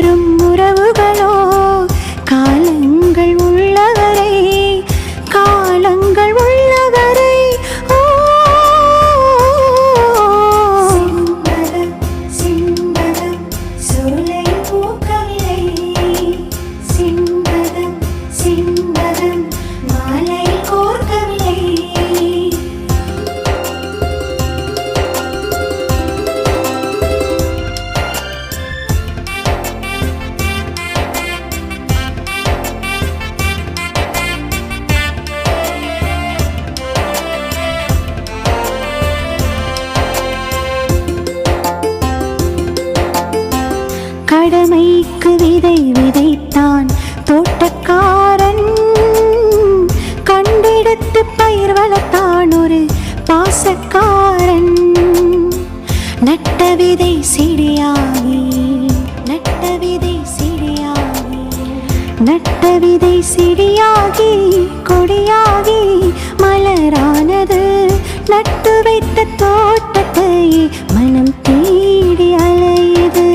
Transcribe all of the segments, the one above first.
வரும் உறவுகளோ காலங்கள் உள்ளவரை காலங்கள் உள்ளவரை சிந்தனம் சிந்தனம் சோலை பூக்கவில்லை சிந்தனம் சிந்தனம் மாலை கோர்க்கவில்லை கடமைக்கு விதை விதைத்தான் தோட்டக்காரன் கண்டெடுத்து பயிர் வளர்த்தான் ஒரு பாசக்காரன் நட்ட விதை செடியாகி நட்ட விதை செடியாகி நட்ட விதை செடியாகி கொடியாகி மலரானது நட்டு வைத்த தோட்டத்தை மனம் தேடி அலையுது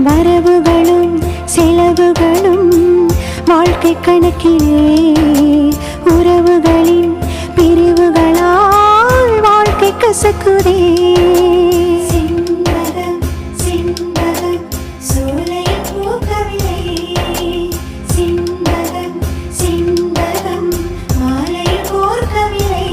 வரவுகளும் செலவுகளும் வாழ்க்கை கணக்கிலே உறவுகளின் பிரிவுகளால் வாழ்க்கை கசக்குதே சிந்தனம் சிந்தனம் சோலை பூக்கவில்லை சிந்தனம் சிந்தனம் மாலை கோர்க்கவில்லை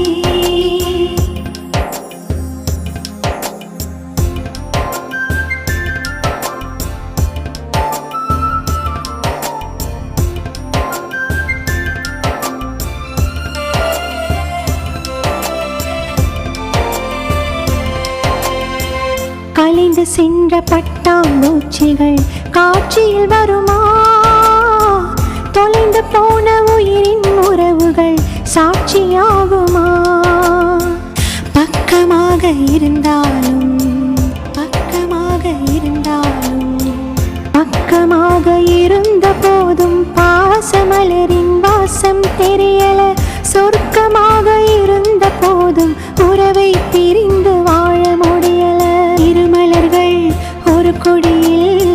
கலைந்து சென்ற பட்டாம்பூச்சிகள் காட்சியில் வருமா தொலைந்து போன உயிரின் உறவுகள் சாட்சியாகுமா பக்கமாக இருந்தாலும் பக்கமாக இருந்தாலும் பக்கமாக இருந்த போதும் பாசமலரின் வாசம் தெரியல சொர்க்கமாக இருந்த போதும் உறவை பிரிந்து வாழ முடியல இருமலர்கள் ஒரு கொடியில்